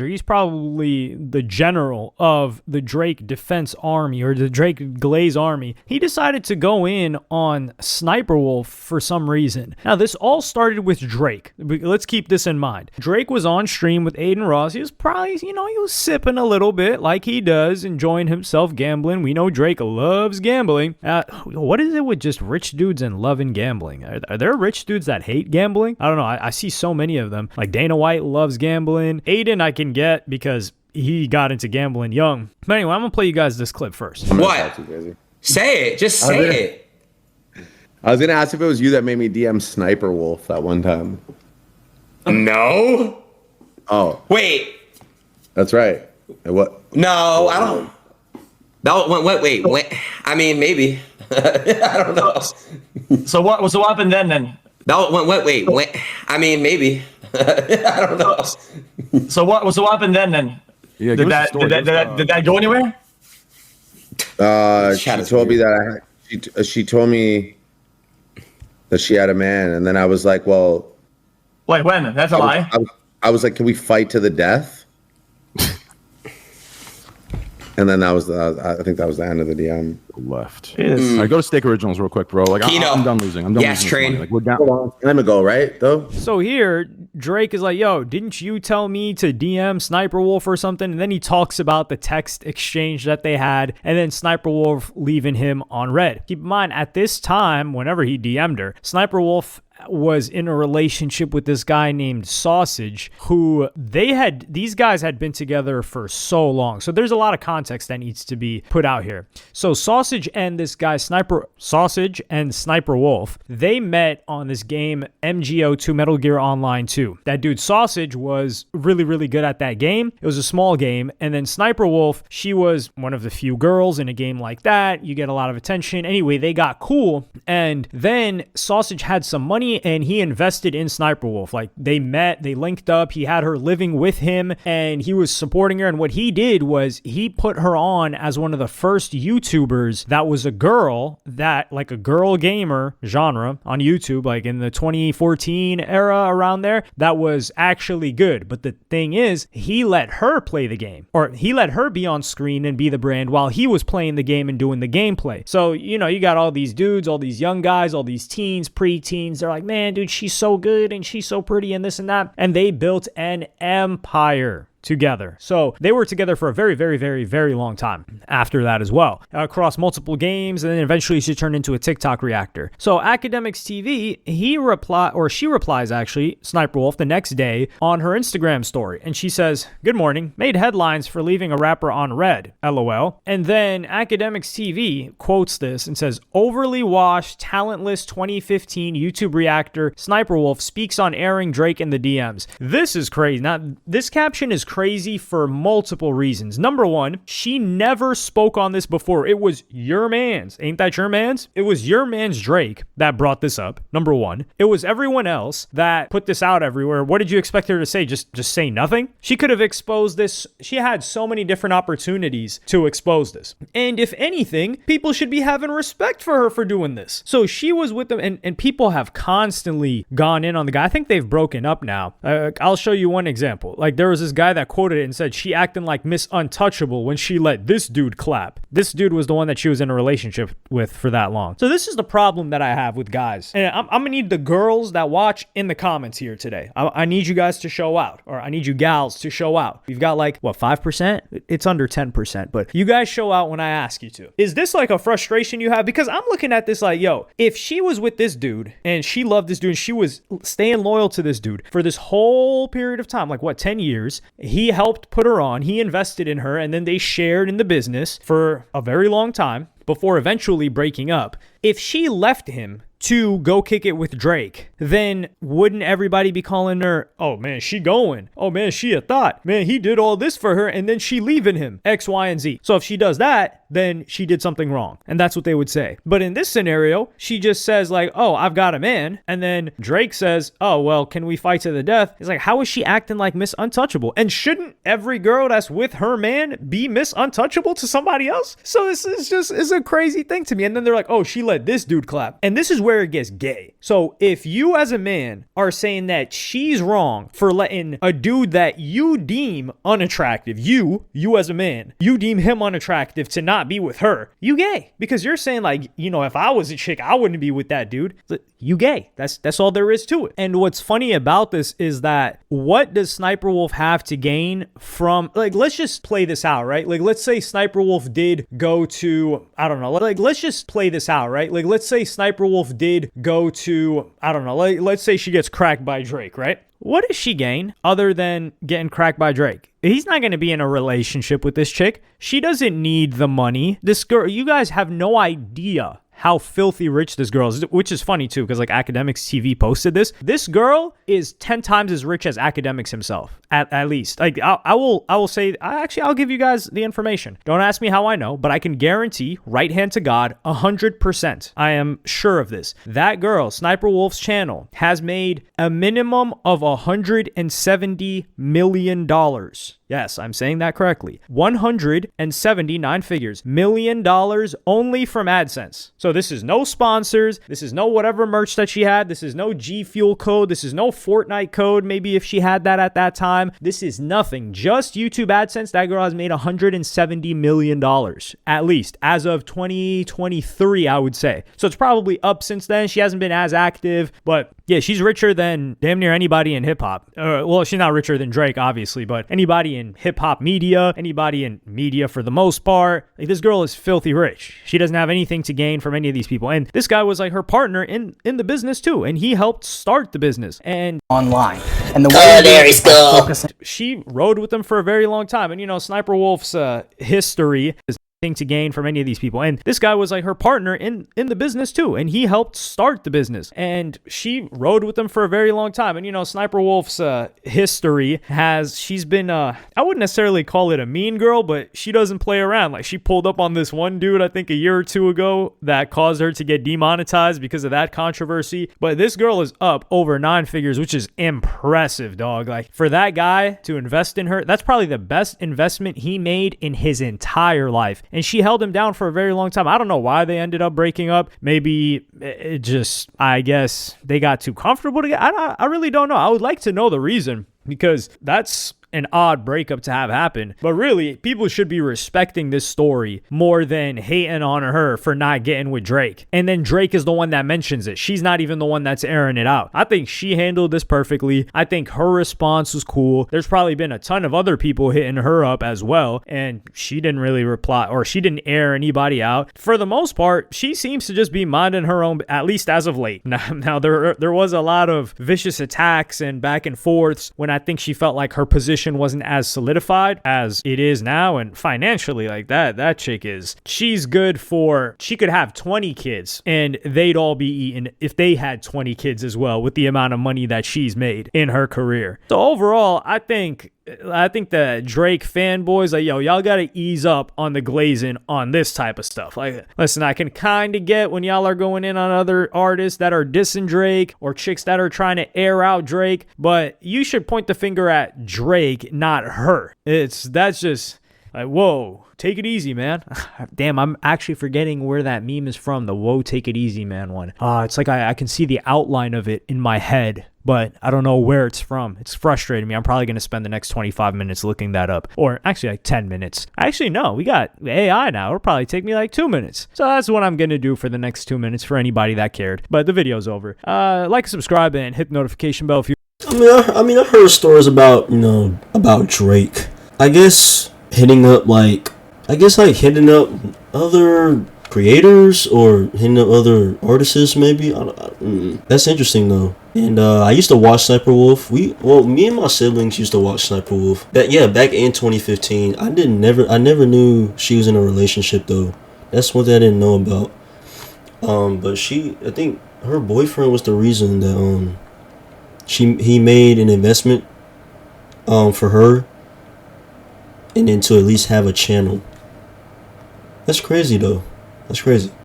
He's probably the general of the Drake Defense Army or the Drake Glaze Army. He decided to go in on Sniperwolf for some reason. Now, this all started with Drake. Let's keep this in mind. Drake was on stream with Aiden Ross. He was probably, he was sipping a little bit like he does, enjoying himself gambling. We know Drake loves gambling. What is it with just rich dudes and loving gambling? Are there rich dudes that hate gambling? I don't know. I see so many of them. Like Dana White loves gambling. Aiden I can get because he got into gambling young. But anyway, I'm going to play you guys this clip first. What? Say it. Just say it. I was going to ask if it was you that made me DM Sniperwolf that one time. No. Oh. Wait. That's right. What? No, I don't. No, wait. I mean, maybe. I don't know. So what happened then? No, wait. I mean, maybe. I don't know. So what happened then? Yeah, did that go anywhere? She told me that she told me that she had a man, and then I was like, well. Wait, when? That's a lie. I was like, can we fight to the death? And then I think that was the end of the DM. Left. All right, go to Steak Originals real quick, bro. Like, I'm done losing. I'm done losing. Train. Like, we're down. Let me go, right, though? So here, Drake is like, yo, didn't you tell me to DM Sniperwolf or something? And then he talks about the text exchange that they had, and then Sniperwolf leaving him on red. Keep in mind, at this time, whenever he DM'd her, Sniperwolf was in a relationship with this guy named Sausage, who these guys had been together for so long. So there's a lot of context that needs to be put out here. So Sausage and this guy Sniperwolf, they met on this game MGO2, Metal Gear Online 2. That dude Sausage was really, really good at that game. It was a small game. And then Sniperwolf, she was one of the few girls in a game like that. You get a lot of attention. Anyway, they got cool. And then Sausage had some money and he invested in Sniperwolf. Like, they met, they linked up, he had her living with him, and he was supporting her. And what he did was he put her on as one of the first YouTubers that was a girl, that like a girl gamer genre on YouTube, like in the 2014 era around there, that was actually good. But the thing is, he let her play the game, or he let her be on screen and be the brand while he was playing the game and doing the gameplay. So, you got all these dudes, all these young guys, all these teens, pre-teens, they're like, man, dude, she's so good and she's so pretty and this and that. And they built an empire together. So they were together for a very, very, very, very long time after that as well, across multiple games, and then eventually she turned into a TikTok reactor. So Academics TV, she replies actually, Sniperwolf, the next day on her Instagram story, and she says, "Good morning, made headlines for leaving a rapper on red, LOL." And then Academics TV quotes this and says, "Overly washed, talentless 2015 YouTube reactor Sniperwolf speaks on airing Drake in the DMs." This is crazy. Now, this caption is crazy for multiple reasons. Number one, she never spoke on this before. It was your man's. Ain't that your man's? It was your man's Drake that brought this up. Number one. It was everyone else that put this out everywhere. What did you expect her to say? Just say nothing? She could have exposed this. She had so many different opportunities to expose this. And if anything, people should be having respect for her for doing this. So she was with them, and people have constantly gone in on the guy. I think they've broken up now. I'll show you one example. Like, there was this guy that quoted it and said she acting like Miss Untouchable when she let this dude clap. This dude was the one that she was in a relationship with for that long. So this is the problem that I have with guys. And I'm gonna need the girls that watch in the comments here today. I need you guys to show out, or I need you gals to show out. You've got like, what, 5%? It's under 10%, but you guys show out when I ask you to. Is this like a frustration you have? Because I'm looking at this like, yo, if she was with this dude and she loved this dude and she was staying loyal to this dude for this whole period of time, like what, 10 years, he helped put her on, he invested in her, and then they shared in the business for a very long time before eventually breaking up. If she left him to go kick it with Drake, then wouldn't everybody be calling her, oh man, she going, oh man, she a thought, man, he did all this for her and then she leaving him, X, Y, and Z. So if she does that, then she did something wrong, and that's what they would say. But in this scenario, she just says like, oh, I've got a man, and then Drake says, oh, well, can we fight to the death? It's like, how is she acting like Miss Untouchable? And shouldn't every girl that's with her man be Miss Untouchable to somebody else? So this is a crazy thing to me. And then they're like, oh, she let this dude clap. And this is where it gets gay. So if you as a man are saying that she's wrong for letting a dude that you deem unattractive, you as a man, you deem him unattractive to not be with her, you gay. Because you're saying like, you know, if I was a chick, I wouldn't be with that dude. You gay. That's all there is to it. And what's funny about this is that what does Sniperwolf have to gain from, like, let's just play this out, right? Like, let's say Sniperwolf did go to, I don't know, like, let's just play this out, right? Like, let's say Sniperwolf did go to, I don't know, like, let's say she gets cracked by Drake, right? What does she gain other than getting cracked by Drake? He's not going to be in a relationship with this chick. She doesn't need the money. This girl, you guys have no idea how filthy rich this girl is, which is funny too, because like Academics TV posted this. This girl is 10 times as rich as Academics himself, at least. Like I will say, I'll give you guys the information. Don't ask me how I know, but I can guarantee, right hand to God, 100%. I am sure of this. That girl, Sniper Wolf's channel, has made a minimum of $170 million. Yes, I'm saying that correctly. 179 figures, $1 million only from AdSense. So this is no sponsors. This is no whatever merch that she had. This is no G Fuel code. This is no Fortnite code. Maybe if she had that at that time. This is nothing. Just YouTube AdSense. That girl has made $170 million, at least as of 2023, I would say. So it's probably up since then. She hasn't been as active, but yeah, she's richer than damn near anybody in hip hop. Well, she's not richer than Drake, obviously, but anybody in hip hop media, anybody in media for the most part. Like, this girl is filthy rich. She doesn't have anything to gain from any of these people. And this guy was like her partner in the business too. And he helped start the business. And online. And the way she rode with them for a very long time. And you know, Sniper Wolf's history is to gain from any of these people. And this guy was like her partner in the business too. And he helped start the business. And she rode with them for a very long time. And you know, Sniper Wolf's history she's been, I wouldn't necessarily call it a mean girl, but she doesn't play around. Like, she pulled up on this one dude, I think a year or two ago, that caused her to get demonetized because of that controversy. But this girl is up over 9 figures, which is impressive, dog. Like, for that guy to invest in her, that's probably the best investment he made in his entire life. And she held him down for a very long time. I don't know why they ended up breaking up. Maybe it just, I guess they got too comfortable together. I really don't know. I would like to know the reason, because that's an odd breakup to have happen. But really, people should be respecting this story more than hating on her for not getting with Drake. And then Drake is the one that mentions it. She's not even the one that's airing it out. I think she handled this perfectly. I think her response was cool. There's probably been a ton of other people hitting her up as well, and she didn't really reply, or she didn't air anybody out. For the most part, she seems to just be minding her own, at least as of late. Now there was a lot of vicious attacks and back and forths when I think she felt like her position wasn't as solidified as it is now. And financially, like, that chick she's good for, she could have 20 kids and they'd all be eaten if they had 20 kids as well, with the amount of money that she's made in her career. So overall, I think the Drake fanboys, like, yo, y'all gotta ease up on the glazing on this type of stuff. Like, listen, I can kind of get when y'all are going in on other artists that are dissing Drake, or chicks that are trying to air out Drake, but you should point the finger at Drake, not her. That's just like, whoa, take it easy, man. Damn, I'm actually forgetting where that meme is from, the whoa, take it easy, man one. It's like I can see the outline of it in my head, but I don't know where it's from. It's frustrating me. I'm probably going to spend the next 25 minutes looking that up. Or actually like 10 minutes. Actually, no, we got AI now. It'll probably take me like 2 minutes. So that's what I'm going to do for the next 2 minutes for anybody that cared. But the video's over. Like, subscribe, and hit the notification bell if you... I mean, I heard stories about, about Drake. I guess hitting up other creators, or hitting up other artists, maybe. That's interesting though. And I used to watch Sniper Wolf. Me and my siblings used to watch Sniper Wolf. Back in 2015. I never knew she was in a relationship though. That's one thing I didn't know about. But I think her boyfriend was the reason that he made an investment for her, and then to at least have a channel. That's crazy though. That's crazy.